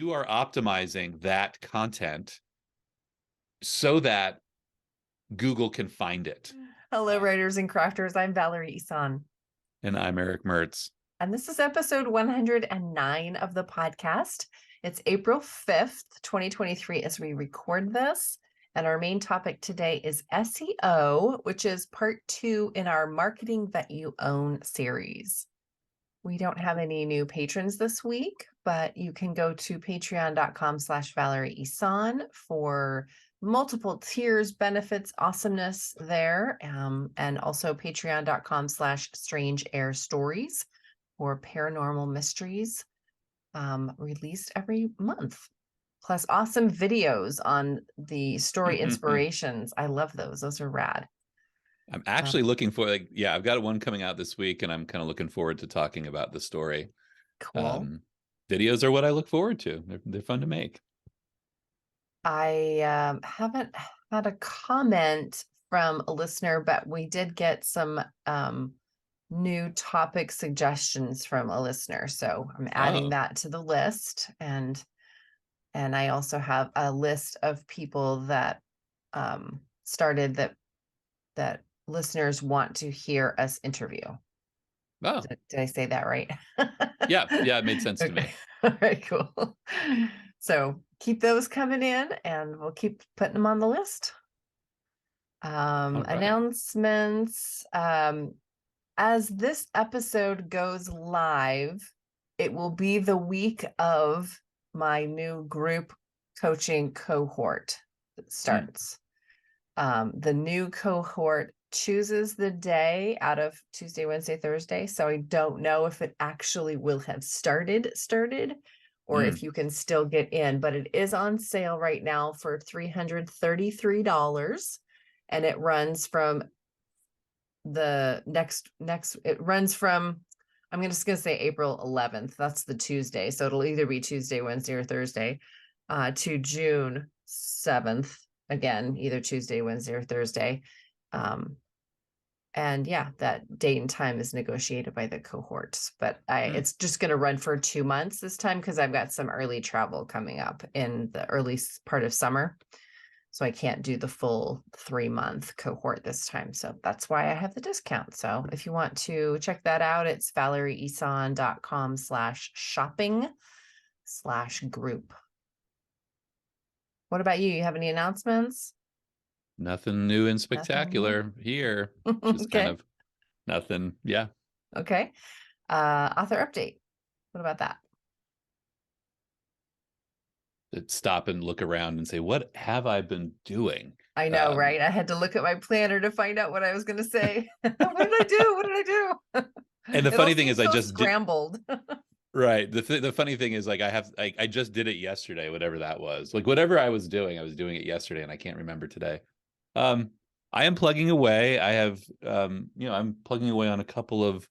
you are optimizing that content so that Google can find it. Hello, writers and crafters. I'm Valerie Isan. And I'm Eric Mertz. And this is episode 109 of the podcast. It's April 5th, 2023, as we record this. And our main topic today is SEO, which is part 2 in our Marketing That You Own series. We don't have any new patrons this week, but you can go to patreon.com/Valerie Isan for multiple tiers, benefits, awesomeness there. And also patreon.com/Strange Air Stories for paranormal mysteries released every month. Plus awesome videos on the story inspirations. I love those. Those are rad. I'm actually looking for, I've got one coming out this week, and I'm kind of looking forward to talking about the story. Cool. Videos are what I look forward to. They're fun to make. I haven't had a comment from a listener, but we did get some new topic suggestions from a listener. So I'm adding that to the list. And I also have a list of people that started that listeners want to hear us interview. Oh, did I say that right? yeah, it made sense to me. All right, cool. So keep those coming in, and we'll keep putting them on the list. Right. Announcements. As this episode goes live, it will be the week of my new group coaching cohort that starts. The new cohort chooses the day out of Tuesday, Wednesday, Thursday. So I don't know if it actually will have started, or if you can still get in, but it is on sale right now for $333. And it runs from the it runs from, I'm just going to say April 11th. That's the Tuesday. So it'll either be Tuesday, Wednesday, or Thursday, to June 7th. Again, either Tuesday, Wednesday, or Thursday. And yeah, that date and time is negotiated by the cohorts, but it's just going to run for 2 months this time because I've got some early travel coming up in the early part of summer. So I can't do the full 3-month cohort this time. So that's why I have the discount. So if you want to check that out, it's valerieisan.com/shopping/group. What about you? You have any announcements? Nothing new and spectacular here. Just Okay. kind of nothing. Yeah. Okay. Author update. What about that? Stop and look around and say, what have I been doing? I know, right? I had to look at my planner to find out what I was going to say. What did I do? What did I do? And the funny thing is, I just scrambled. Right. The funny thing is, like, I just did it yesterday, whatever that was. Like, whatever I was doing it yesterday, and I can't remember today. I am plugging away. I have, I'm plugging away on a couple of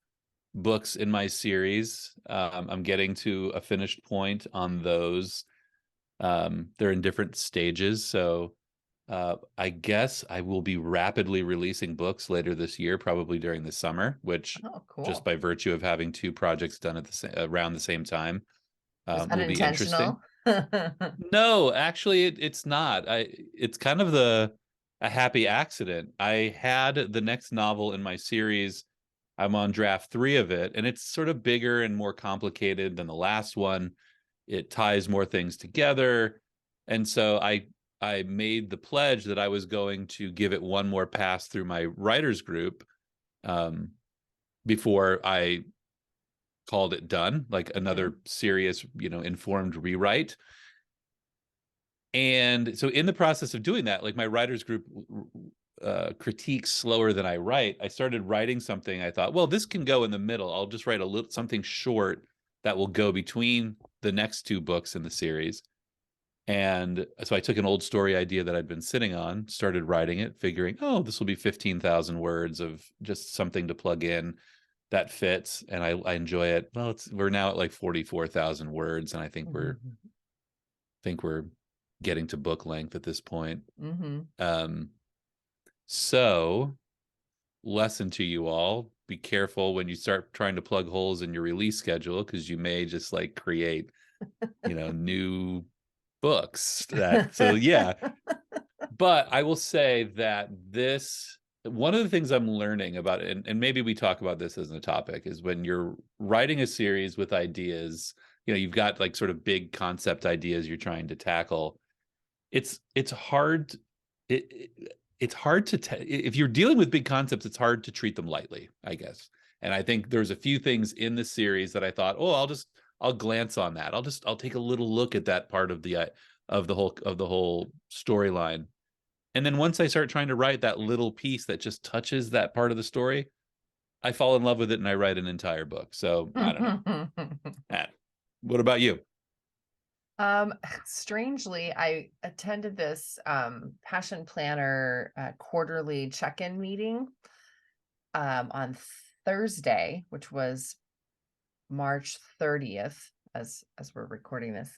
books in my series. I'm getting to a finished point on those. They're in different stages. So I guess I will be rapidly releasing books later this year, probably during the summer, which just by virtue of having 2 projects done at around the same time will be interesting. No, actually, it's not. It's kind of a happy accident. I had the next novel in my series. I'm on draft 3 of it, and it's sort of bigger and more complicated than the last one. It ties more things together. And so I made the pledge that I was going to give it one more pass through my writers group before I called it done, like another serious, informed rewrite. And so in the process of doing that, like, my writers group critiques slower than I write. I started writing something. I thought, well, this can go in the middle. I'll just write something short that will go between the next 2 books in the series. And so I took an old story idea that I'd been sitting on, started writing it, figuring, oh, this will be 15,000 words of just something to plug in that fits. And I enjoy it. Well, we're now at like 44,000 words. And I think we're getting to book length at this point. So lesson to you all, be careful when you start trying to plug holes in your release schedule, because you may just like create new books so yeah. But I will say that one of the things I'm learning about it, and maybe we talk about this as a topic, is when you're writing a series with ideas, you've got like sort of big concept ideas you're trying to tackle. It's hard. It's hard if you're dealing with big concepts, it's hard to treat them lightly, I guess. And I think there's a few things in the series that I thought, oh, I'll glance on that. I'll take a little look at that part of the whole storyline. And then once I start trying to write that little piece that just touches that part of the story, I fall in love with it and I write an entire book. So I don't know. What about you? Strangely, I attended this Passion Planner quarterly check-in meeting on Thursday, which was March 30th, as we're recording this.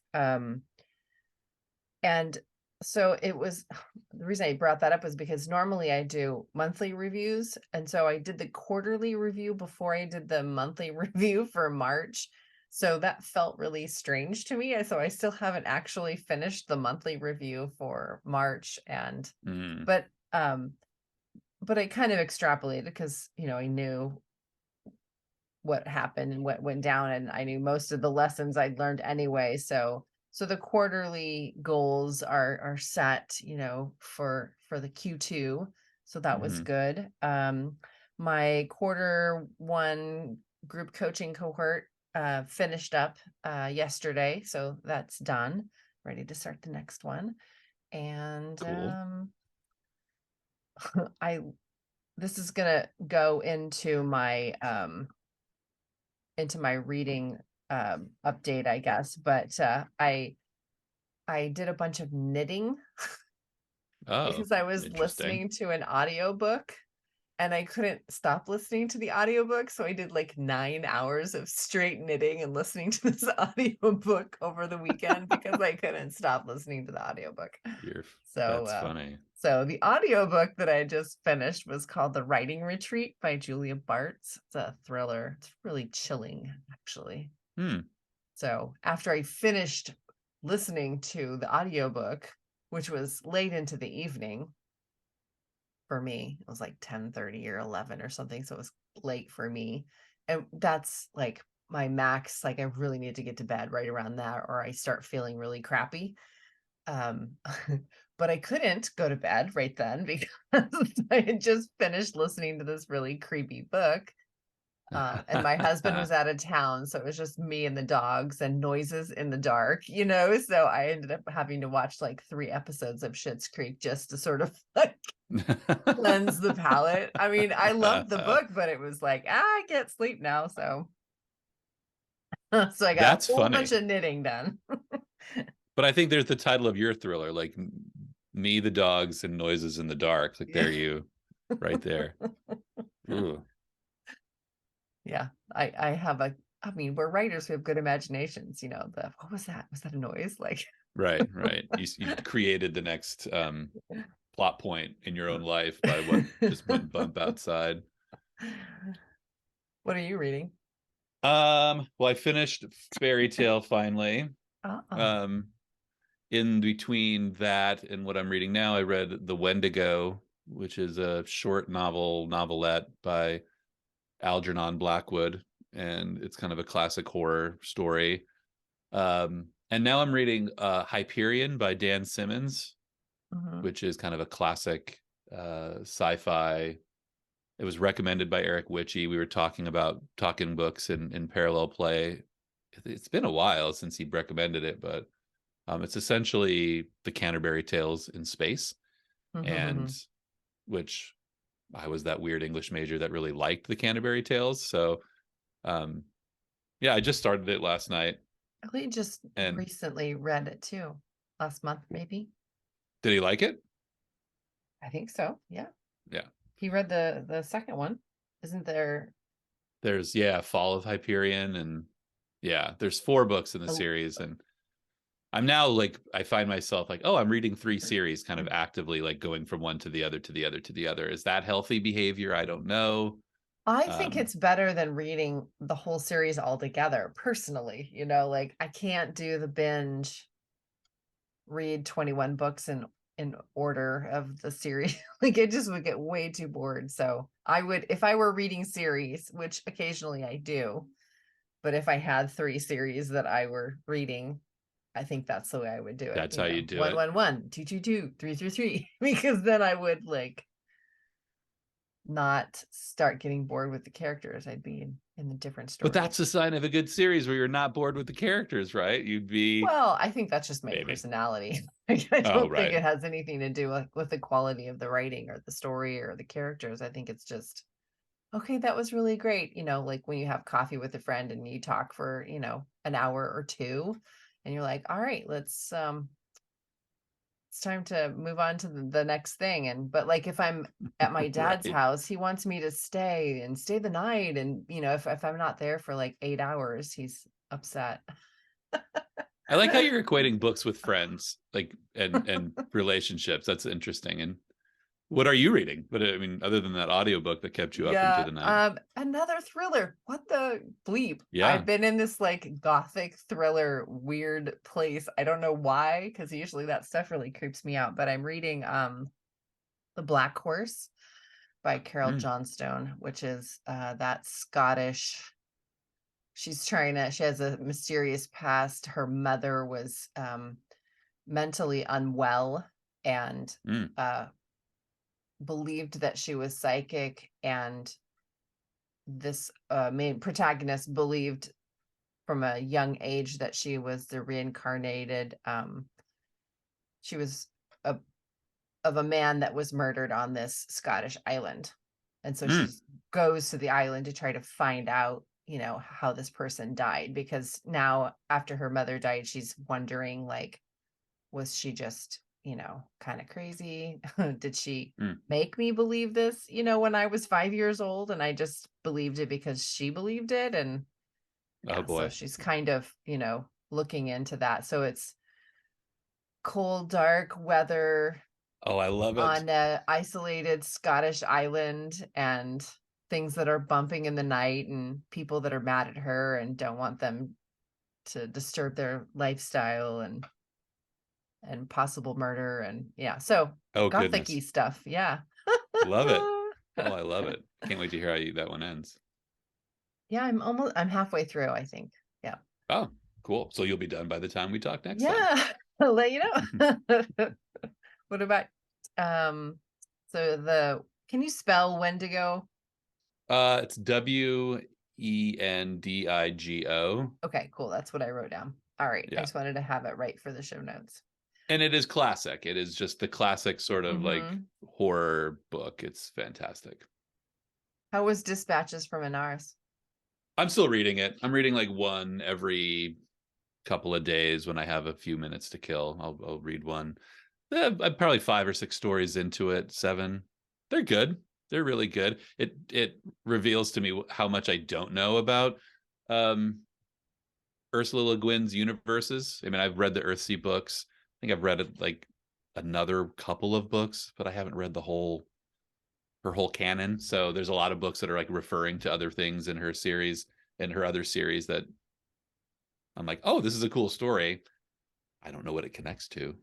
And so it was, the reason I brought that up was because normally I do monthly reviews. And so I did the quarterly review before I did the monthly review for March. So that felt really strange to me. So I still haven't actually finished the monthly review for March. But I kind of extrapolated because, I knew what happened and what went down, and I knew most of the lessons I'd learned anyway. So the quarterly goals are set, for the Q2. So that was good. My quarter one group coaching cohort finished up yesterday. So that's done. Ready to start the next one. And Cool. this is gonna go into my reading update, I guess. But I did a bunch of knitting Oh, because I was interesting. listening to an audiobook and I couldn't stop listening to the audiobook. So I did like 9 hours of straight knitting and listening to this audiobook over the weekend because I couldn't stop listening to the audiobook. That's funny. So the audiobook that I just finished was called The Writing Retreat by Julia Bartz. It's a thriller. It's really chilling, actually. So after I finished listening to the audiobook, which was late into the evening for me, it was like 10:30 or 11 or something. So it was late for me. And that's like my max. Like I really need to get to bed right around that, or I start feeling really crappy. But I couldn't go to bed right then because I had just finished listening to this really creepy book. And my husband was out of town, so it was just me and the dogs and noises in the dark, so I ended up having to watch like 3 episodes of Schitt's Creek just to sort of like cleanse the palate. I mean, I loved the book, but it was like, I can't sleep now. So so I got a That's whole bunch funny. of knitting done. But I think there's the title of your thriller, like me, the dogs, and noises in the dark. Like Yeah. there you, right there. Ooh. Yeah. I have I mean, we're writers who have good imaginations, what was that? Was that a noise? Like Right. You created the next plot point in your own life by what just went bump outside. What are you reading? Well, I finished Fairy Tale finally. Oh. Um, in between that and what I'm reading now, I read The Wendigo, which is a short novelette by Algernon Blackwood, and it's kind of a classic horror story. And now I'm reading Hyperion by Dan Simmons, which is kind of a classic sci-fi. It was recommended by Eric Witchy. We were talking books in parallel play. It's been a while since he recommended it, but it's essentially the Canterbury Tales in space, and which I was that weird English major that really liked the Canterbury Tales. So yeah, I just started it last night. We just And recently read it too. Last month, maybe. did he like it? I think so. Yeah. Yeah. He read the second one. Isn't there There's Fall of Hyperion, and there's 4 books in the series, and I'm now like I find myself like, oh, I'm reading 3 series kind of actively, like going from one to the other to the other to the other. Is that healthy behavior? I don't know. I think it's better than reading the whole series altogether, personally. Like I can't do the binge, read 21 books in order of the series. Like it just would get way too bored. So I would, if I were reading series, which occasionally I do, but if I had 3 series that I were reading, I think that's the way I would do it. That's how you do One, it. one, one, two, two, two, three, three, three, because then I would like not start getting bored with the characters. I'd be in the different But that's stories. a sign of a good series where you're not bored with the characters, right? You'd be Well, I think that's just my maybe. personality. I Oh, don't think right. it has anything to do with the quality of the writing or the story or the characters. I think it's just, okay, that was really great. Like when you have coffee with a friend and you talk for, an hour or two, and you're like, all right, it's time to move on to the next thing. But like if I'm at my dad's Right. house, he wants me to stay the night. And if I'm not there for like 8 hours, he's upset. I like how you're equating books with friends, like and relationships. That's interesting. And what are you reading? But I mean, other than that audiobook that kept you up into Yeah, the night. another thriller. What the bleep? Yeah. I've been in this like gothic thriller weird place. I don't know why, because usually that stuff really creeps me out. But I'm reading The Black Horse by Carol Mm, Johnstone, which is that Scottish. She has a mysterious past. Her mother was mentally unwell and mm, uh believed that she was psychic, and this main protagonist believed from a young age that she was the reincarnated she was a, of a man that was murdered on this Scottish island. And so she mm. goes to the island to try to find out, how this person died, because now after her mother died, she's wondering, like, was she just, kind of crazy? Did she Mm. make me believe this, when I was 5 years old, and I just believed it because she believed it? And Oh yeah, so boy. she's kind of, looking into that. So it's cold, dark weather Oh, I love it. on a isolated Scottish island, and things that are bumping in the night, and people that are mad at her and don't want them to disturb their lifestyle, and possible murder, and yeah, so Oh gothic-y goodness. stuff. Yeah. Love it. Oh, I love it. Can't wait to hear that one ends. Yeah, I'm halfway through, I think. Yeah. Oh, cool. So you'll be done by the time we talk next time. Yeah. I'll let you know. What about um so the can you spell Wendigo? It's Wendigo. Okay, cool. That's what I wrote down. All right. I Yeah. just wanted to have it right for the show notes. And it is classic. It is just the classic sort of like Mm-hmm. horror book. It's fantastic. How was Dispatches from Anaris? I'm still reading it. I'm reading like one every couple of days when I have a few minutes to kill. I'll read one. I'm probably 5 or 6 stories into it, 7. They're good. They're really good. It reveals to me how much I don't know about um, Ursula Le Guin's universes. I mean, I've read the Earthsea books. I think I've read like another couple of books, but I haven't read the whole her whole canon. So there's a lot of books that are like referring to other things in her series and her other series that I'm like, oh, this is a cool story. I don't know what it connects to,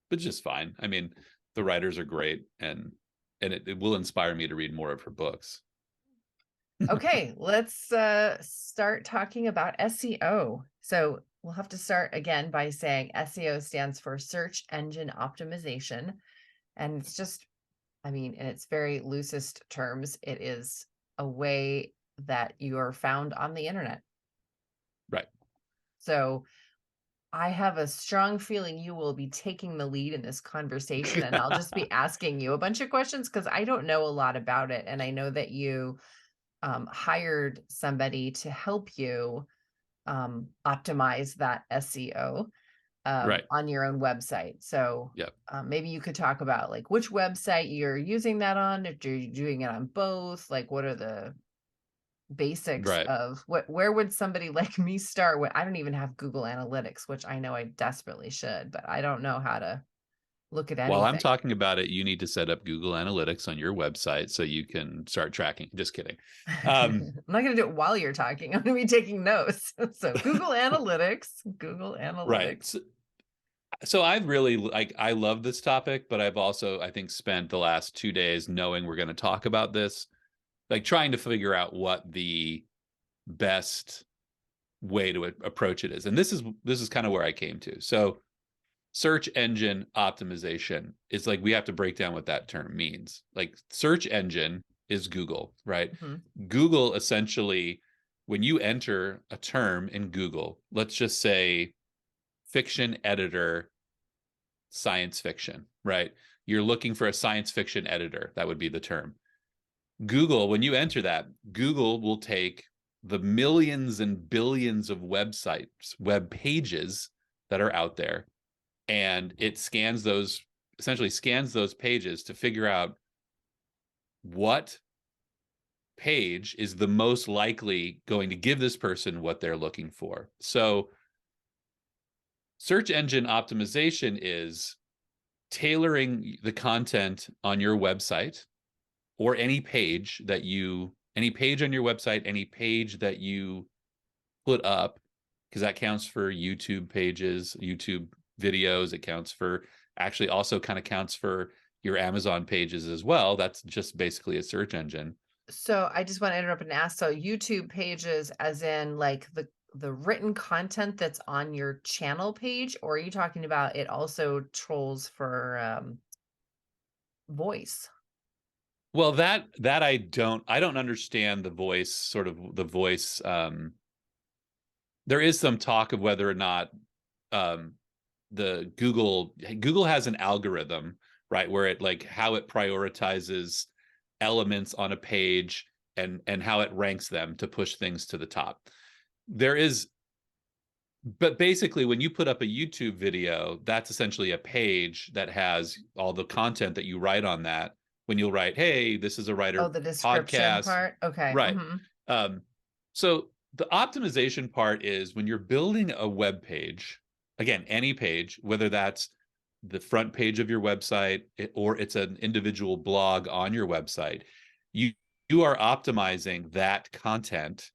but just fine. I mean, the writers are great, and it will inspire me to read more of her books. Okay, let's start talking about SEO. So we'll have to start again by saying SEO stands for search engine optimization. And it's just, I mean, in its very loosest terms, it is a way that you are found on the internet. Right. So I have a strong feeling you will be taking the lead in this conversation, and I'll just be asking you a bunch of questions because I don't know a lot about it. And I know that you hired somebody to help you optimize that SEO Right. on your own website. So Yep. maybe you could talk about like which website you're using that on, if you're doing it on both, like what are the basics Right. of where would somebody like me start when I don't even have Google Analytics, which I know I desperately should, but I don't know how to look at While I'm anything. talking about it, you need to set up Google Analytics on your website so you can start tracking. Just kidding. I'm not going to do it while you're talking. I'm going to be taking notes. So Google Analytics, Google Right. Analytics. So I've really like, I love this topic, but I've also, I think, spent the last 2 days knowing we're going to talk about this, like trying to figure out what the best way to approach it is. And this is kind of where I came to. So search engine optimization is like, we have to break down what that term means. Like search engine is Google, right? Mhm. Google essentially, when you enter a term in Google, let's just say fiction editor, science fiction, right? You're looking for a science fiction editor. That would be the term. Google, when you enter that, Google will take the millions and billions of websites, web pages that are out there, and it scans those, essentially scans those pages to figure out what page is the most likely going to give this person what they're looking for. So search engine optimization is tailoring the content on your website or any page that you, any page on your website, any page that you put up, because that counts for YouTube pages, YouTube videos. It counts for, actually also kind of counts for your Amazon pages as well. That's just basically a search engine. So I just want to interrupt and ask, so YouTube pages as in like the written content that's on your channel page, or are you talking about it also trolls for voice? Well, that I don't understand the voice, sort of the voice. There is some talk of whether or not um, the Google has an algorithm, right, where it, like, how it prioritizes elements on a page and how it ranks them to push things to the top. There is, but basically when you put up a YouTube video, that's essentially a page that has all the content that you write on that. When you'll write, hey, this is a Oh, writer the description podcast, part. Okay. right? Hmm. um, so the optimization part is when you're building a web page, again, any page, whether that's the front page of your website or it's an individual blog on your website, you you are optimizing that content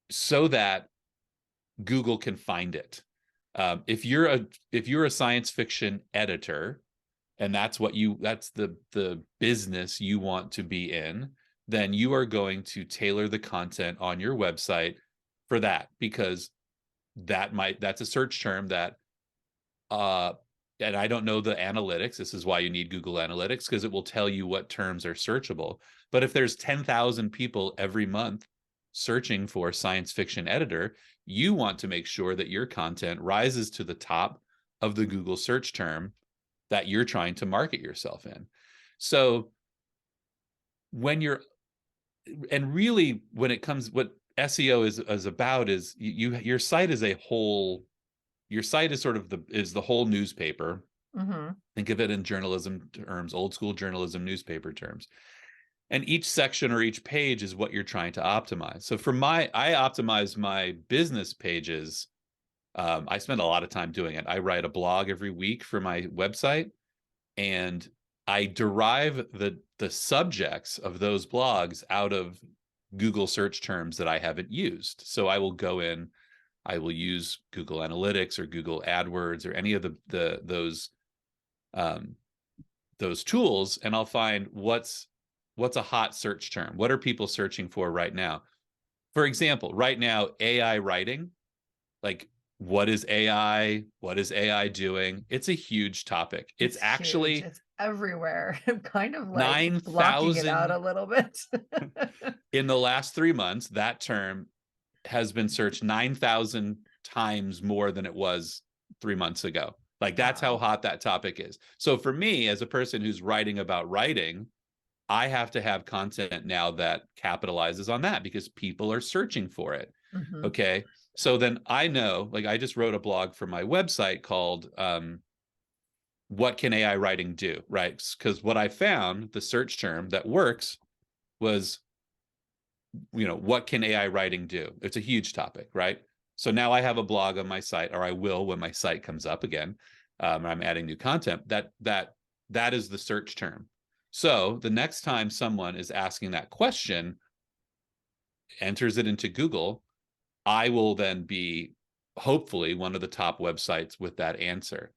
so that Google can find it. If you're a science fiction editor, and that's the business you want to be in, then you are going to tailor the content on your website for that, because that's a search term that uh and I don't know the analytics. This is why you need Google Analytics, because it will tell you what terms are searchable. But if there's 10,000 people every month searching for science fiction editor, you want to make sure that your content rises to the top of the Google search term that you're trying to market yourself in. So when you're, and really when it comes, what SEO is about is your site is a whole, your site is sort of the whole newspaper. Hmm. Think of it in journalism terms, old school journalism newspaper terms. And each section or each page is what you're trying to optimize. So I optimize my business pages. I spend a lot of time doing it. I write a blog every week for my website, and I derive the subjects of those blogs out of Google search terms that I haven't used. So I will go in, I will use Google Analytics or Google AdWords or any of um, those tools, and I'll find what's a hot search term. What are people searching for right now? For example, right now, AI writing, like, what is AI? What is AI doing? It's a huge topic. It's It's huge. actually It's everywhere. I'm kind of like blocking it out 9,000 a little bit. in the last 3 months. That term has been searched 9,000 times more than it was 3 months ago. Like, that's how Wow. hot that topic is. So for me, as a person who's writing about writing, I have to have content now that capitalizes on that because people are searching for it. Hmm. Okay. So then I know, like, I just wrote a blog for my website called What Can AI Writing Do? Right. Because what I found, the search term that works was, what can AI writing do? It's a huge topic, right? So now I have a blog on my site, or I will when my site comes up again. I'm adding new content, that is the search term. So the next time someone is asking that question, enters it into Google, I will then be hopefully one of the top websites with that answer.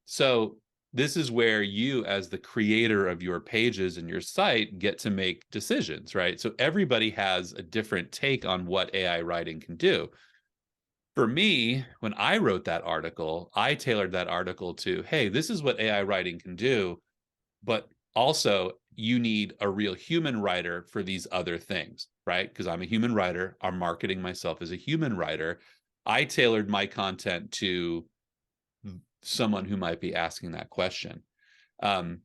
So this is where you, as the creator of your pages and your site, get to make decisions, right? So everybody has a different take on what AI writing can do. For me, when I wrote that article, I tailored that article to, hey, this is what AI writing can do, but also you need a real human writer for these other things, right? Because I'm a human writer. I'm marketing myself as a human writer. I tailored my content to someone who might be asking that question. Um,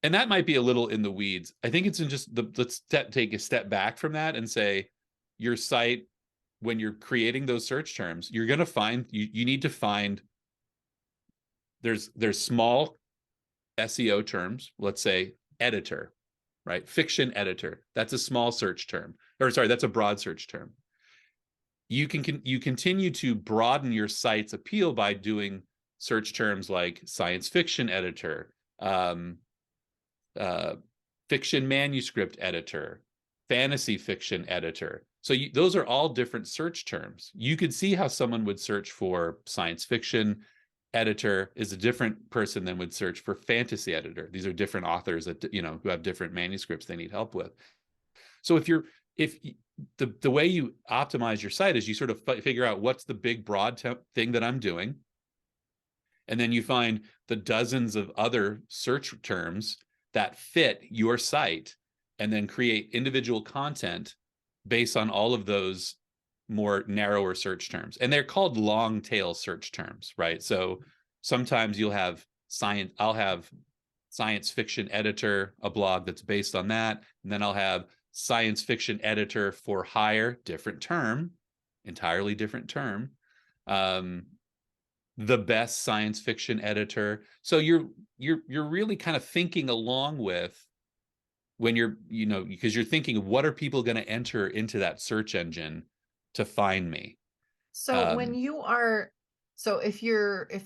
and that might be a little in the weeds. I think it's in just let's take a step back from that and say your site, when you're creating those search terms, you're going to find, you need to find, there's small SEO terms, let's say editor, right? Fiction editor. That's a small search term. Or sorry, that's a broad search term. You continue to broaden your site's appeal by doing search terms like science fiction editor, uh, fiction manuscript editor, fantasy fiction editor. So those are all different search terms. You could see how someone would search for science fiction editor is a different person than would search for fantasy editor. These are different authors that, who have different manuscripts they need help with. So if the way you optimize your site is you sort of figure out what's the big broad thing that I'm doing, and then you find the dozens of other search terms that fit your site, and then create individual content based on all of those more narrower search terms. And they're called long tail search terms, right? So sometimes I'll have science fiction editor, a blog that's based on that. And then I'll have science fiction editor for hire, different term, entirely different term. The best science fiction editor. So you're really kind of thinking along with, when because you're thinking of what are people going to enter into that search engine to find me. So when you are, so if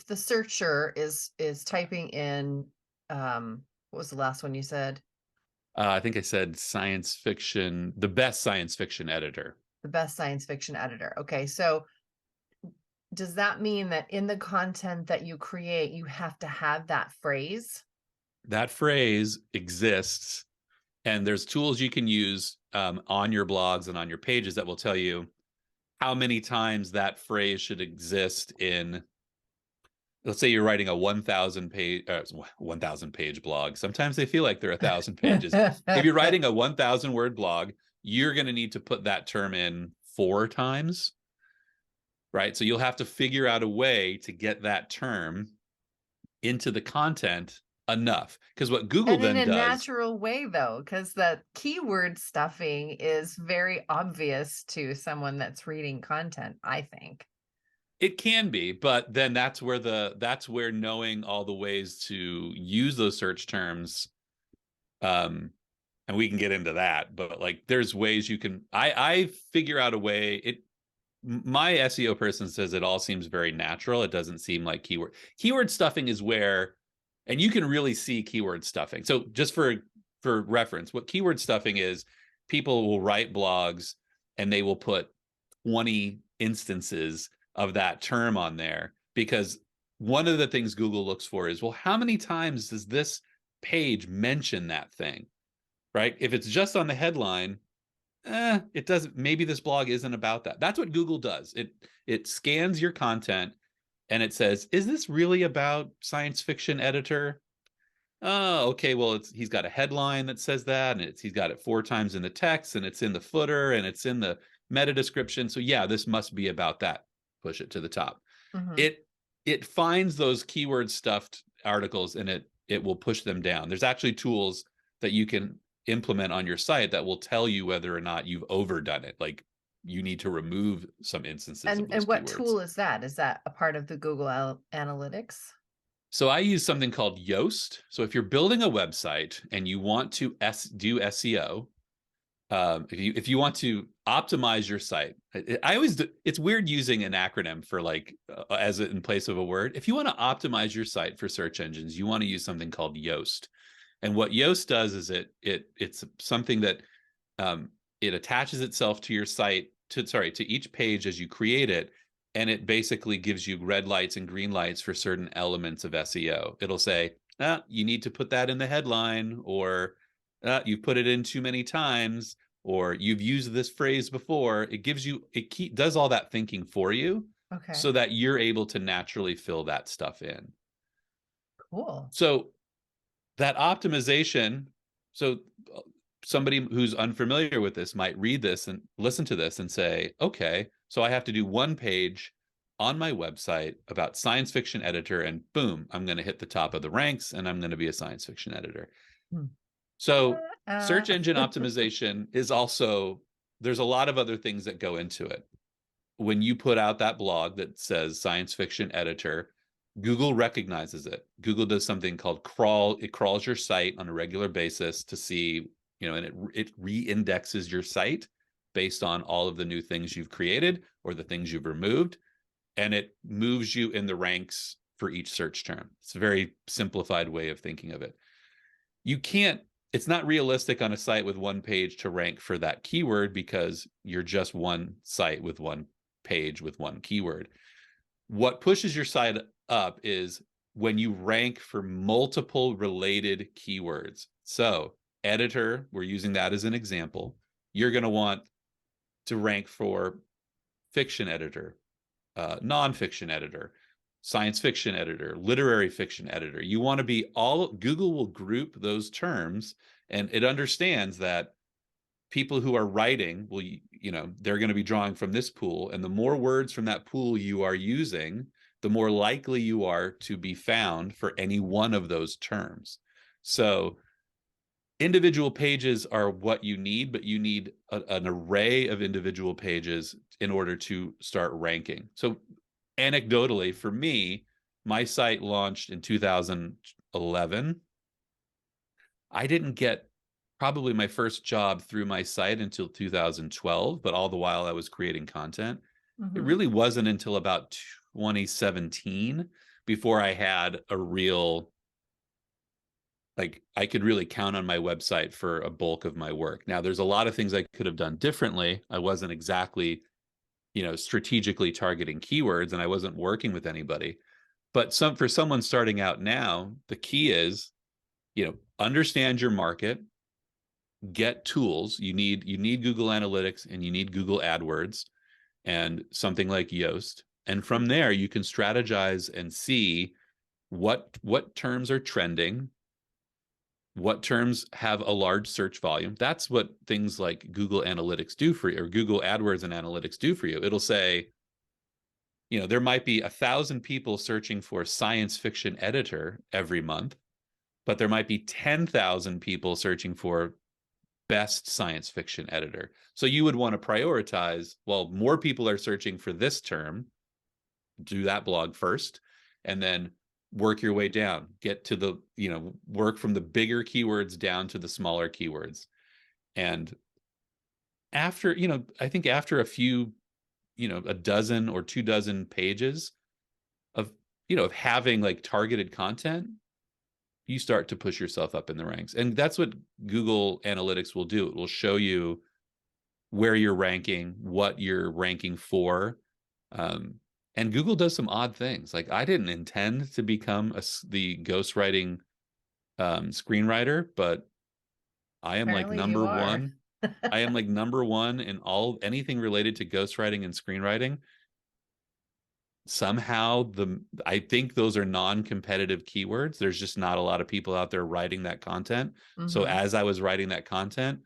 the searcher is typing in, what was the last one you said? I think I said science fiction, the best science fiction editor. The best science fiction editor. Okay, so does that mean that in the content that you create, you have to have that phrase? That phrase exists, and there's tools you can use on your blogs and on your pages that will tell you how many times that phrase should exist in, let's say you're writing a 1,000 page blog. Sometimes they feel like they're 1,000 pages. If you're writing a 1,000 word blog, you're going to need to put that term in 4 times, right? So you'll have to figure out a way to get that term into the content enough. Because what Google And in then a does, natural way, though, because the keyword stuffing is very obvious to someone that's reading content, I think. it can be, but then that's where knowing all the ways to use those search terms, and we can get into that, but like there's ways you can, I figure out a way. My SEO person says it all seems very natural. It doesn't seem like keyword stuffing is where, and you can really see keyword stuffing. So just for reference, what keyword stuffing is, people will write blogs and they will put 20 instances of that term on there, because one of the things Google looks for is, well, how many times does this page mention that thing, right? If it's just on the headline, it doesn't, maybe this blog isn't about that. That's what Google does. It scans your content and it says, is this really about science fiction editor? Oh, okay. Well, he's got a headline that says that, and he's got it 4 times in the text, and it's in the footer, and it's in the meta description. So yeah, this must be about that. Push it to the top. Mhm. It finds those keyword stuffed articles, and it will push them down. There's actually tools that you can implement on your site that will tell you whether or not you've overdone it. Like, you need to remove some instances of those And what keywords. tool is that? Is that a part of the Google Analytics? So I use something called YOST. So if you're building a website and you want to do SEO, If you want to optimize your site, I always it's weird using an acronym for like as in place of a word. If you want to optimize your site for search engines, you want to use something called YOST. And what YOST does is it's something that it attaches itself to your site to each page as you create it, and it basically gives you red lights and green lights for certain elements of SEO. It'll say, you need to put that in the headline, or you've put it in too many times, or you've used this phrase before. It does all that thinking for you Okay. so that you're able to naturally fill that stuff in. Cool. So that optimization, so somebody who's unfamiliar with this might read this and listen to this and say, okay, so I have to do one page on my website about science fiction editor, and boom, I'm going to hit the top of the ranks and I'm going to be a science fiction editor. Hmm. So Uh, search engine optimization is also, there's a lot of other things that go into it. When you put out that blog that says science fiction editor, Google recognizes it. Google does something called crawl. It crawls your site on a regular basis to see, and it re-indexes your site based on all of the new things you've created or the things you've removed, and it moves you in the ranks for each search term. It's a very simplified way of thinking of it. You can't, it's not realistic on a site with one page to rank for that keyword because you're just one site with one page with one keyword. What pushes your site up is when you rank for multiple related keywords. So, editor, we're using that as an example. You're going to want to rank for fiction editor, nonfiction editor, science fiction editor, literary fiction editor. You want to be Google will group those terms, and it understands that people who are writing will, they're going to be drawing from this pool, and the more words from that pool you are using, the more likely you are to be found for any one of those terms. So individual pages are what you need, but you need an array of individual pages in order to start ranking. So anecdotally, for me, my site launched in 2011. I didn't get probably my first job through my site until 2012, but all the while I was creating content. It mhm. really wasn't until about 2017 before I had a real, like, I could really count on my website for a bulk of my work. Now, there's a lot of things I could have done differently. I wasn't exactly, strategically targeting keywords, and I wasn't working with anybody. But for someone starting out now, the key is, understand your market, get tools. You need Google Analytics and you need Google AdWords and something like Yoast. And from there, you can strategize and see what terms are trending, what terms have a large search volume. That's what things like Google Analytics do for you, or Google AdWords and Analytics do for you. It'll say, there might be 1,000 people searching for science fiction editor every month, but there might be 10,000 people searching for best science fiction editor. So you would want to prioritize, well, more people are searching for this term, do that blog first, and then work your way down, get to the, work from the bigger keywords down to the smaller keywords. And after, I think after a few, a dozen or 2 dozen pages of, of having like targeted content, you start to push yourself up in the ranks. And that's what Google Analytics will do. It will show you where you're ranking, what you're ranking for. And Google does some odd things. Like, I didn't intend to become the ghostwriting screenwriter, but I am like Apparently you number are. one. I am like number one in anything related to ghostwriting and screenwriting. Somehow I think those are non-competitive keywords. There's just not a lot of people out there writing that content. So Mhm. as I was writing that content,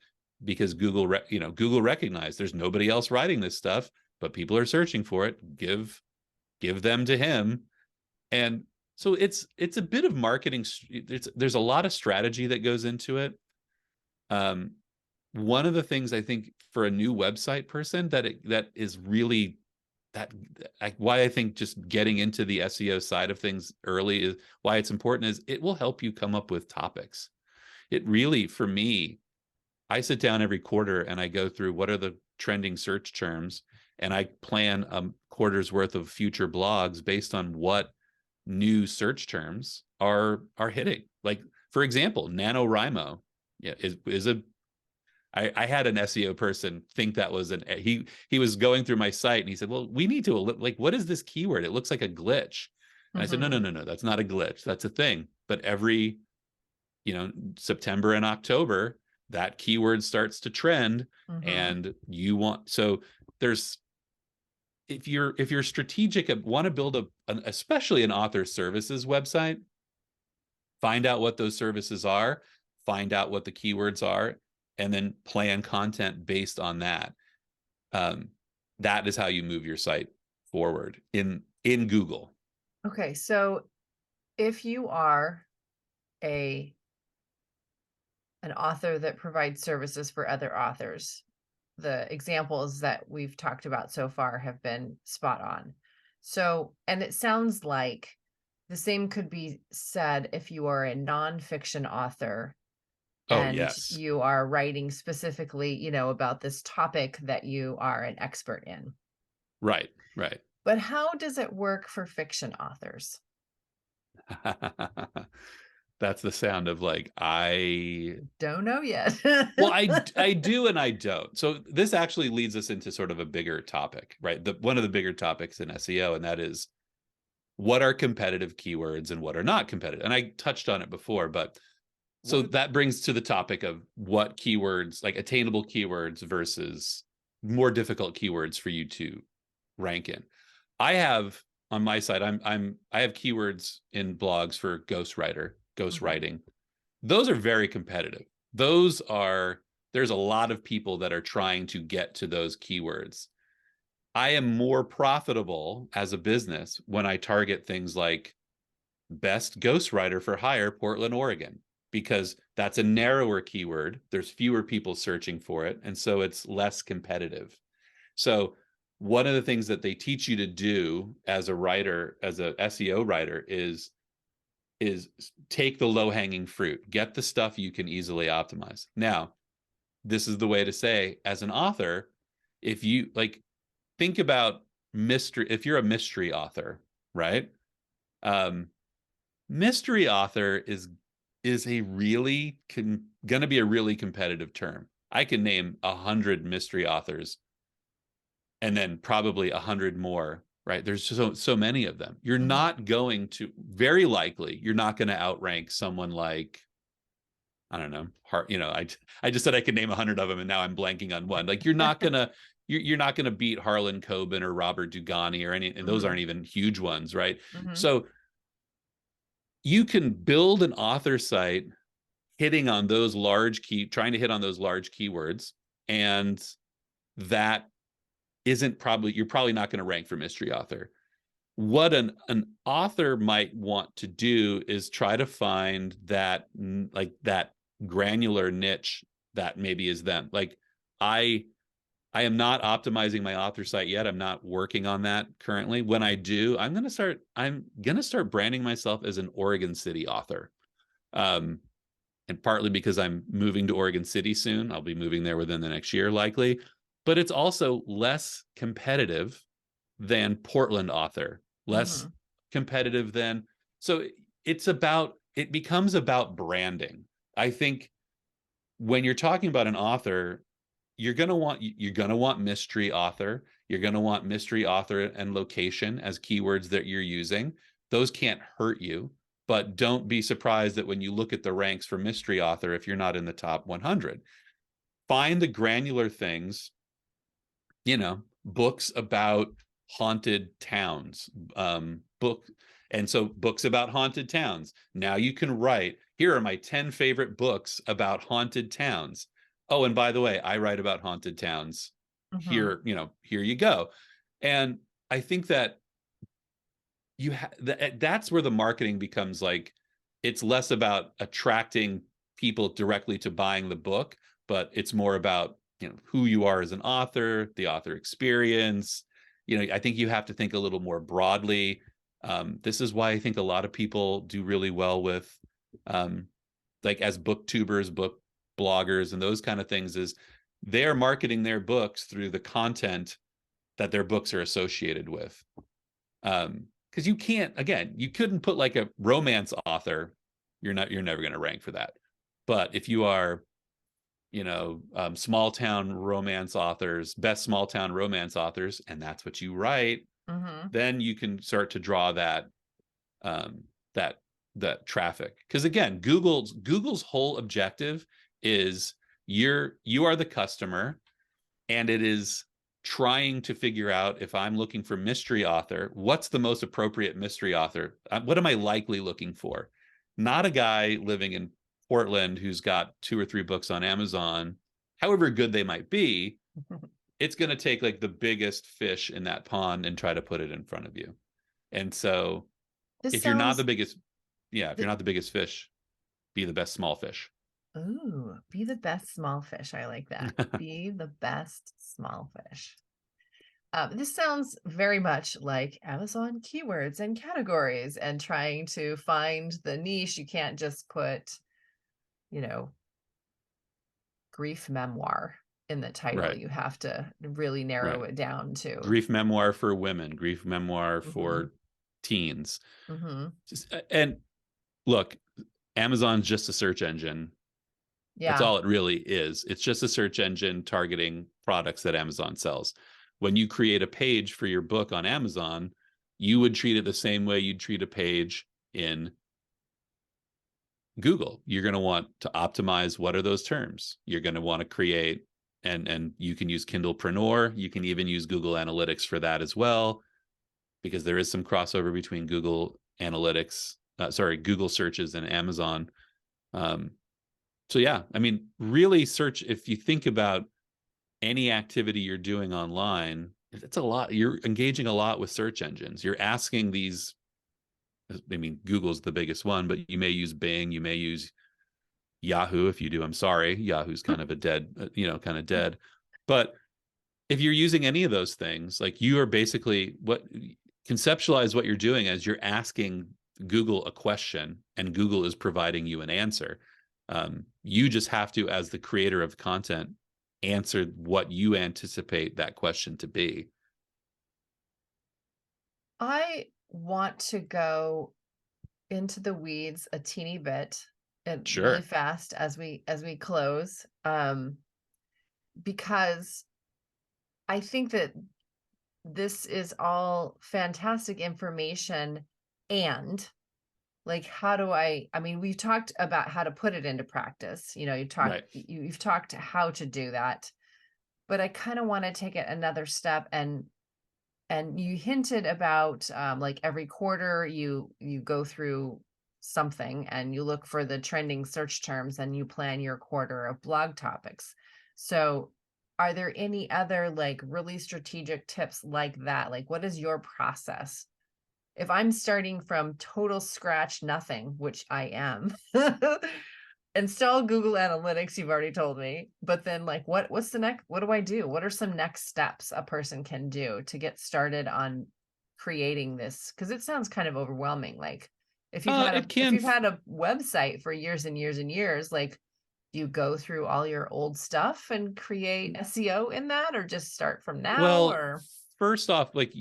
because Google recognized there's nobody else writing this stuff, but people are searching for it, give them to him. And so it's a bit of marketing. There's a lot of strategy that goes into it. One of the things I think for a new website person that is really that why I think just getting into the SEO side of things early is why it's important, is it will help you come up with topics. It really, for me, I sit down every quarter and I go through what are the trending search terms, and I plan a quarter's worth of future blogs based on what new search terms are hitting. Like, for example, NaNoWriMo, yeah, is a I had an SEO person think that was he was going through my site and he said, well, we need to, like, what is this keyword? It looks like a glitch. And I said, no, Mm-hmm. no, no, no, that's not a glitch. That's a thing. But every, September and October, that keyword starts to trend, Mm-hmm. and you want, so there's, if you're strategic and want to build especially an author services website, find out what those services are, find out what the keywords are, and then plan content based on that. Um, that is how you move your site forward in Google. Okay, so if you are a an author that provides services for other authors, the examples that we've talked about so far have been spot on. So, and it sounds like the same could be said if you are a nonfiction author Oh, and yes. you are writing specifically, about this topic that you are an expert in. Right, right. But how does it work for fiction authors? That's the sound of like, Don't know yet. well, I do and I don't. So this actually leads us into sort of a bigger topic, right? One of the bigger topics in SEO, and that is what are competitive keywords and what are not competitive. And I touched on it before, but so that brings to the topic of what keywords, like attainable keywords versus more difficult keywords for you to rank in. I have on my side, I have keywords in blogs for Mhm. ghostwriting. Those are very competitive. There's a lot of people that are trying to get to those keywords. I am more profitable as a business when I target things like best ghostwriter for hire, Portland, Oregon, because that's a narrower keyword. There's fewer people searching for it, and so it's less competitive. So one of the things that they teach you to do as a writer, as a SEO writer, is take the low hanging fruit, get the stuff you can easily optimize. Now, this is the way to say, as an author, if you like, think about mystery, if you're a mystery author, right? Um, mystery author is a really going to be a really competitive term. I can name 100 mystery authors and then probably 100 more, right? There's so many of them. You're Mhm. not going to, very likely you're not going to outrank someone like, I don't know, I just said I could name 100 of them and now I'm blanking on one. Like, you're not gonna beat Harlan Coben or Robert Dugani or any, and those aren't Mhm. even huge ones, right? Mhm. So you can build an author site hitting on those trying to hit on those large keywords, and that isn't probably, you're probably not going to rank for mystery author. What an author might want to do is try to find that granular niche that maybe is them. Like, I I am not optimizing my author site yet. I'm not working on that currently. When I do, I'm gonna start branding myself as an Oregon City author. Um, and partly because I'm moving to Oregon City soon. I'll be moving there within the next year, likely. But it's also less competitive than Portland author, less Mhm. competitive than. So it becomes about branding. I think when you're talking about an author, you're going to want mystery author. You're going to want mystery author and location as keywords that you're using. Those can't hurt you, but don't be surprised that when you look at the ranks for mystery author, if you're not in the top 100, find the granular things, books about haunted towns, book. And so books about haunted towns. Now you can write, here are my 10 favorite books about haunted towns. Oh, and by the way, I write about haunted towns. Mhm. Here you go. And I think that that's where the marketing becomes like, it's less about attracting people directly to buying the book, but it's more about, who you are as an author, the author experience. I think you have to think a little more broadly. This is why I think a lot of people do really well with, like, as booktubers, bloggers and those kind of things is they're marketing their books through the content that their books are associated with. Because you can't, again, you couldn't put like a romance author, you're never going to rank for that. But if you are, small town romance authors, best small town romance authors, and that's what you write, then you can start to draw that that traffic. Because again, Google's whole objective is you are the customer, and it is trying to figure out, if I'm looking for mystery author, what's the most appropriate mystery author? What am I likely looking for? Not a guy living in Portland who's got 2 or 3 books on Amazon, however good they might be. It's going to take like the biggest fish in that pond and try to put it in front of you. And so if you're not the biggest, if you're not the biggest fish, be the best small fish. Ooh, be the best small fish. I like that. Be the best small fish. This sounds very much like Amazon keywords and categories and trying to find the niche. You can't just put, grief memoir in the title. Right. You have to really narrow it down to grief memoir for women, grief memoir for teens. And look, Amazon's just a search engine. That's all it really is. It's just a search engine targeting products that Amazon sells. When you create a page for your book on Amazon, you would treat it the same way you'd treat a page in Google. You're going to want to optimize what are those terms. You're going to want to create, and you can use Kindlepreneur. You can even use Google Analytics for that as well, because there is some crossover between Google Analytics, Google searches and Amazon. So yeah, I mean, really search, if you think about any activity you're doing online, it's a lot. You're engaging a lot with search engines. You're asking these, I mean, Google's the biggest one, but you may use Bing, you may use Yahoo. If you do, I'm sorry, Yahoo's kind of a dead, kind of dead. But if you're using any of those things, like, you are basically, conceptualize what you're doing as you're asking Google a question and Google is providing you an answer. You just have to, as the creator of content, answer what you anticipate that question to be. I want to go into the weeds a teeny bit and really fast as we close, because I think that this is all fantastic information. And like, how do I mean, we've talked about how to put it into practice. You've talked how to do that, but I kind of want to take it another step. And you hinted about, like, every quarter you go through something and you look for the trending search terms and you plan your quarter of blog topics. So are there any other like really strategic tips like that? Like, what is your process? If I'm starting from total scratch, nothing, which I am, install Google Analytics, you've already told me, but then like, what's the next, what do I do? What are some next steps a person can do to get started on creating this? Because it sounds kind of overwhelming. Like, if you've had a website for years and years and years, like, do you go through all your old stuff and create SEO in that, or just start from now? Well, first off, like,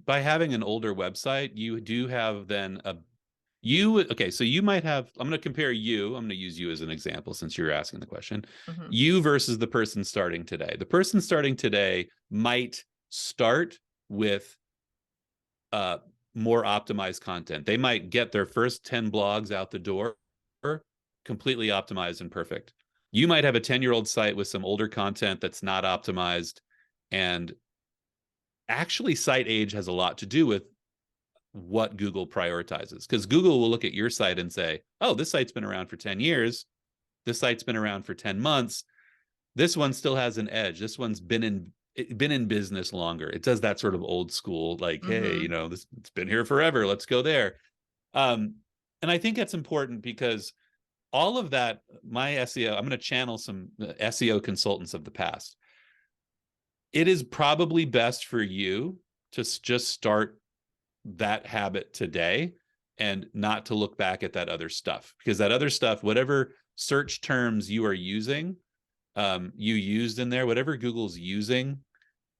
by having an older website, you do have then so you might have, I'm going to compare you, I'm going to use you as an example since you're asking the question. You versus the person starting today. The person starting today might start with more optimized content. They might get their first 10 blogs out the door completely optimized and perfect. You might have a 10-year-old site with some older content that's not optimized. And actually, site age has a lot to do with what Google prioritizes, because Google will look at your site and say, oh, this site's been around for 10 years. This site's been around for 10 months. This one still has an edge. This one's been in business longer. It does that sort of old school, like, hey, it's been here forever. Let's go there. And I think that's important because all of that, my SEO, I'm going to channel some SEO consultants of the past. It is probably best for you to just start that habit today, and not to look back at that other stuff, because that other stuff, whatever search terms you are using, you used in there, whatever Google's using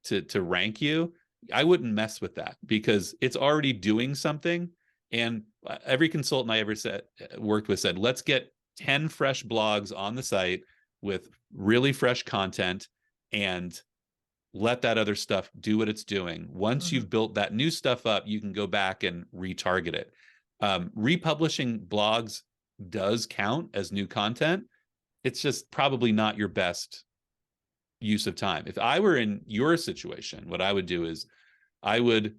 to rank you, I wouldn't mess with that because it's already doing something. And every consultant I ever worked with said, let's get 10 fresh blogs on the site with really fresh content and let that other stuff do what it's doing. Once you've built that new stuff up, you can go back and retarget it. Republishing blogs does count as new content. It's just probably not your best use of time. If I were in your situation, what I would do is I would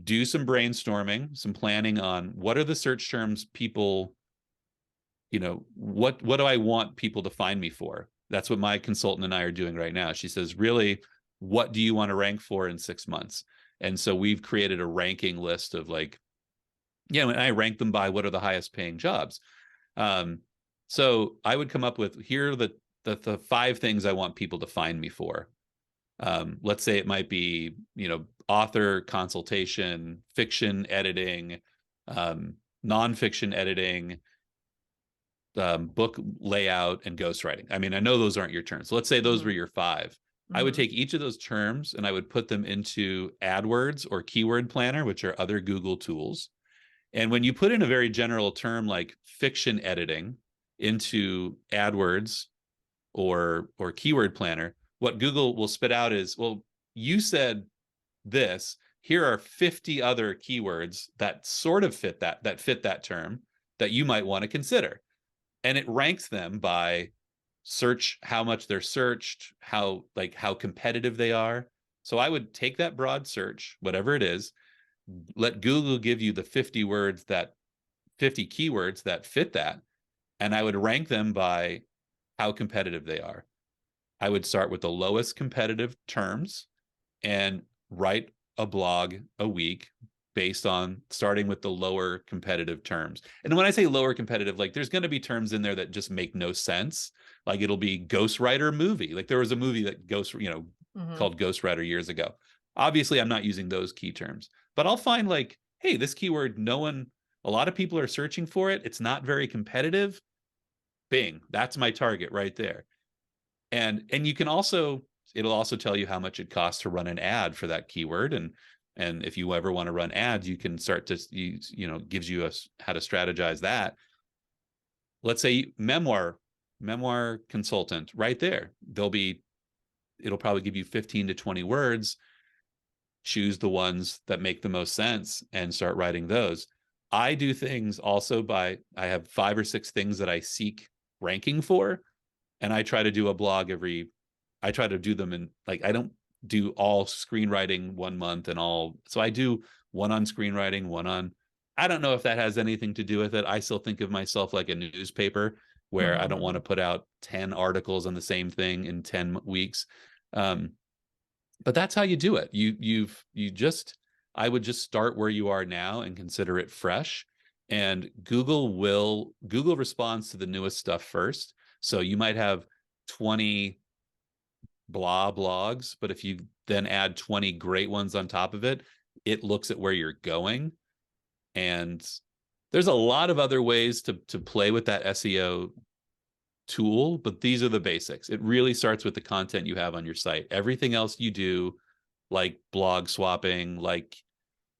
do some brainstorming, some planning on what are the search terms people, what do I want people to find me for? That's what my consultant and I are doing right now. She says, really, what do you want to rank for in 6 months? And so we've created a ranking list of like, and I rank them by what are the highest paying jobs. So I would come up with, here are the 5 things I want people to find me for. Let's say it might be, author consultation, fiction editing, nonfiction editing, book layout, and ghostwriting. I mean, I know those aren't your terms. So let's say those were your 5. I would take each of those terms and I would put them into AdWords or Keyword Planner, which are other Google tools. And when you put in a very general term like fiction editing into AdWords or Keyword Planner, what Google will spit out is, well, you said this. Here are 50 other keywords that sort of fit that term that you might want to consider. And it ranks them by search, how much they're searched, how competitive they are. So I would take that broad search, whatever it is, let Google give you the 50 keywords that fit that, and I would rank them by how competitive they are. I would start with the lowest competitive terms and write a blog a week based on starting with the lower competitive terms. And when I say lower competitive, like there's going to be terms in there that just make no sense. Like it'll be ghostwriter movie. Like there was a movie that called Ghostwriter years ago. Obviously, I'm not using those key terms, but I'll find like, hey, this keyword, a lot of people are searching for it. It's not very competitive. Bing, that's my target right there. And you can also, it'll also tell you how much it costs to run an ad for that keyword. And if you ever want to run ads, you can start to use, gives you how to strategize that. Let's say memoir consultant right there. It'll probably give you 15 to 20 words. Choose the ones that make the most sense and start writing those. I do things also I have 5 or 6 things that I seek ranking for. And I try to do a blog I try to do them in, like, I don't do all screenwriting 1 month so I do one on screenwriting, I don't know if that has anything to do with it. I still think of myself like a newspaper where I don't want to put out 10 articles on the same thing in 10 weeks. But that's how you do it. I would just start where you are now and consider it fresh. And Google responds to the newest stuff first. So you might have 20 blah blogs, but if you then add 20 great ones on top of it, it looks at where you're going. And there's a lot of other ways to play with that SEO tool, but these are the basics. It really starts with the content you have on your site. Everything else you do, like blog swapping, like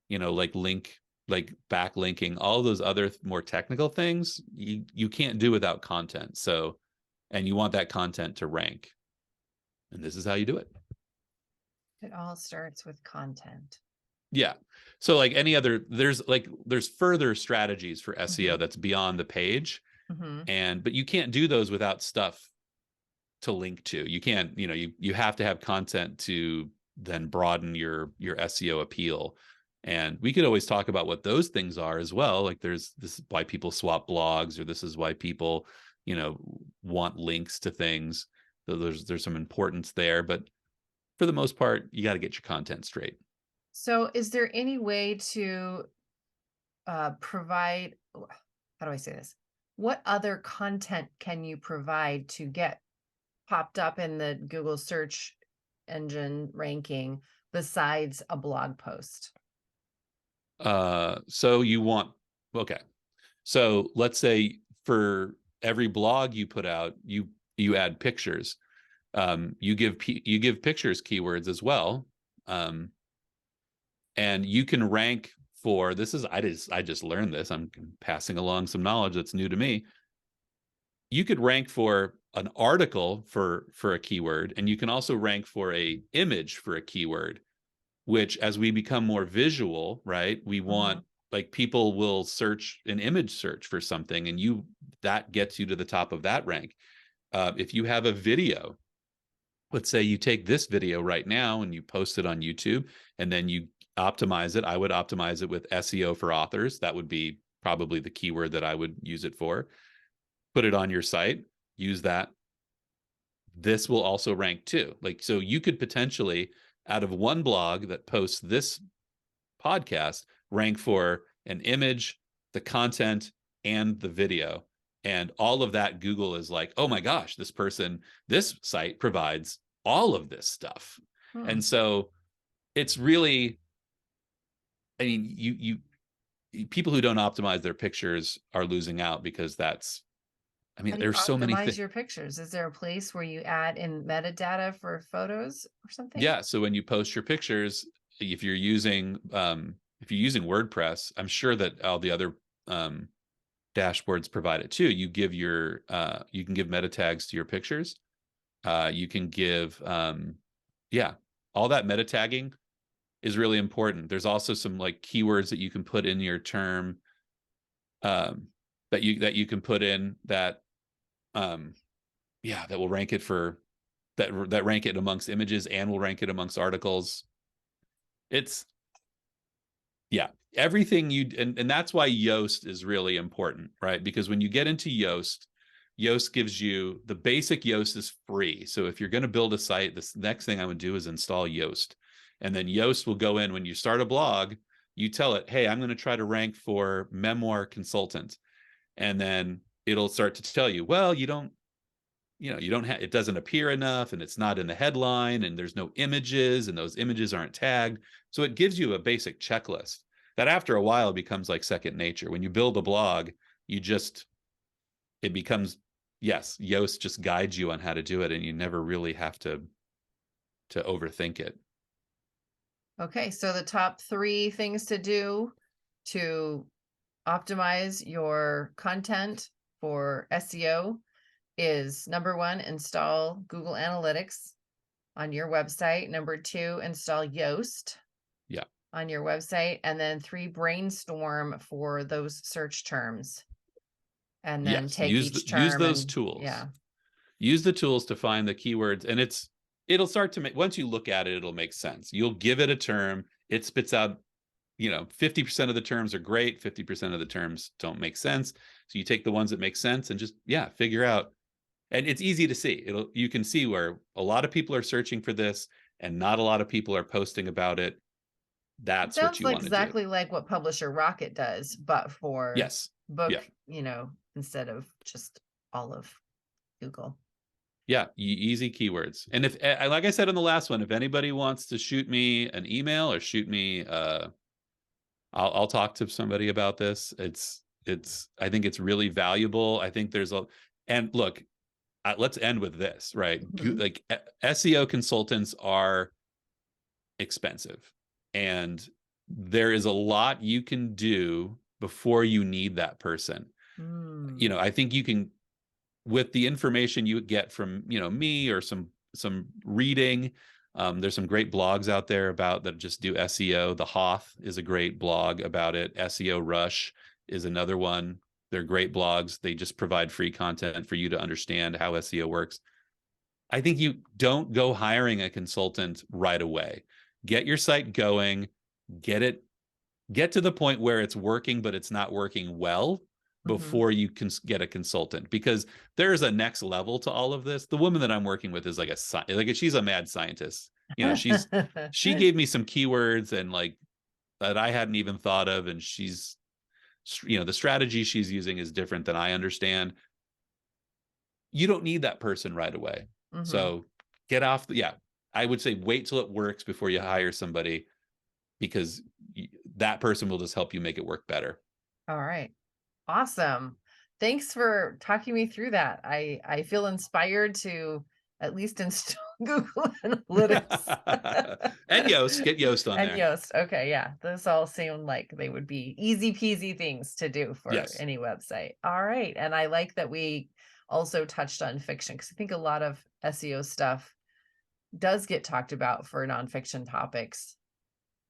backlinking, all those other more technical things, you can't do without content. So, and you want that content to rank. And this is how you do it. It all starts with content. Yeah. So like there's further strategies for SEO that's beyond the page. But you can't do those without stuff to link to. You can't, you have to have content to then broaden your SEO appeal. And we could always talk about what those things are as well. Like this is why people swap blogs, or this is why people, want links to things. So there's some importance there, but for the most part, you got to get your content straight. So is there any way to provide, how do I say this? What other content can you provide to get popped up in the Google search engine ranking besides a blog post? So you want Okay. So let's say for every blog you put out, you add pictures. You give pictures keywords as well. And you can rank for this is I just learned this. I'm passing along some knowledge that's new to me. You could rank for an article for a keyword, and you can also rank for a image for a keyword, which as we become more visual, right, we want, like, people will search an image search for something, and that gets you to the top of that rank. If you have a video, let's say you take this video right now and you post it on YouTube, and then you optimize it. I would optimize it with SEO for authors. That would be probably the keyword that I would use it for. Put it on your site, use that. This will also rank too. Like, so you could potentially, out of one blog that posts this podcast, rank for an image, the content, and the video. And all of that, Google is like, oh my gosh, this site provides all of this stuff. Hmm. And so it's really, I mean, people who don't optimize their pictures are losing out, because I How mean, do you there's so many optimize things. your pictures? Is there a place where you add in metadata for photos or something? Yeah. So when you post your pictures, if you're using WordPress, I'm sure that all the other dashboards provide it too. You can give meta tags to your pictures. You can give yeah, all that meta tagging is really important. There's also some like keywords that you can put in your term, that you can put in that that will rank it for that rank it amongst images and will rank it amongst articles. It's Yeah, everything and that's why Yoast is really important, right? Because when you get into Yoast gives you the basic. Yoast is free. So if you're going to build a site, this next thing I would do is install Yoast. And then Yoast will go in when you start a blog, you tell it, hey, I'm going to try to rank for memoir consultant. And then it'll start to tell you, well, you don't have, it doesn't appear enough, and it's not in the headline, and there's no images, and those images aren't tagged. So it gives you a basic checklist that after a while becomes like second nature. When you build a blog, it becomes, yes, Yoast just guides you on how to do it, and you never really have to overthink it. Okay, so the top 3 things to do to optimize your content for SEO is number 1, install Google Analytics on your website. Number 2, install Yoast Yeah. on your website. And then 3, brainstorm for those search terms. And then Yes. take each Use term those and tools. yeah. Use the tools to find the keywords, and it'll start to make, once you look at it, it'll make sense. You'll give it a term, it spits out, 50% of the terms are great, 50% of the terms don't make sense. So you take the ones that make sense and just, figure out. And it's easy to see. You can see where a lot of people are searching for this and not a lot of people are posting about it. It That's what sounds you like want to do. exactly like what Publisher Rocket does, but for Yes. Yeah. book, instead of just all of Google. Yeah, easy keywords. And if, like I said in the last one, if anybody wants to shoot me an email or shoot me, I'll talk to somebody about this. I think it's really valuable. I think and look, let's end with this, right? Mhm. Like, SEO consultants are expensive, and there is a lot you can do before you need that person. Mm. I think you can, with the information you get from me or some reading. There's some great blogs out there about that just do SEO. The Hoth is a great blog about it. SEO Rush is another one. They're great blogs. They just provide free content for you to understand how SEO works. I think you don't go hiring a consultant right away. Get your site going, get to the point where it's working, but it's not working well, Mhm. before you can get a consultant, because there's a next level to all of this. The woman that I'm working with is she's a mad scientist. She gave me some keywords and like that I hadn't even thought of. And the strategy she's using is different than I understand. You don't need that person right away. Mhm. So I would say wait till it works before you hire somebody, because that person will just help you make it work better. All right. Awesome. Thanks for talking me through that. I feel inspired to at least install Google Analytics. And Yoast, get Yoast on And there. Yoast. Okay, yeah. Those all seem like they would be easy peasy things to do for Yes. any website. All right. And I like that we also touched on fiction because I think a lot of SEO stuff does get talked about for nonfiction topics,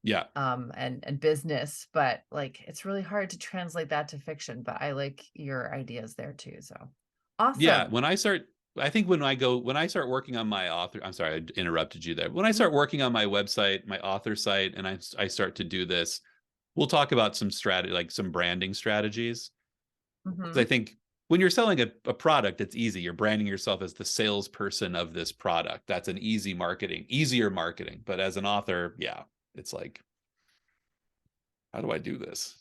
Yeah. and business, but like it's really hard to translate that to fiction. But I like your ideas there too. So Yeah. awesome. I think when I start working on my author, I'm sorry, I interrupted you there. When I Mhm. start working on my website, my author site, and I start to do this, we'll talk about some strategy, like some branding strategies. Because I Mhm. think when you're selling a product, it's easy. You're branding yourself as the salesperson of this product. That's an easier marketing. But as an author, yeah, it's like, how do I do this?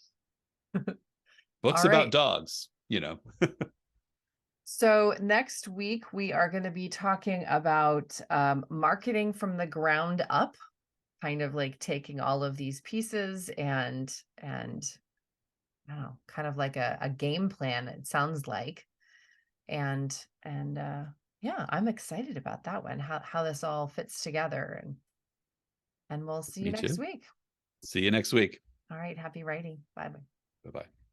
Books All about right. dogs, you know. So next week we are going to be talking about marketing from the ground up, kind of like taking all of these pieces and I don't know, kind of like a game plan, it sounds like. And yeah, I'm excited about that one, how this all fits together, and we'll see you Me next too. week. See you next week. All right, happy writing. Bye bye. Bye bye.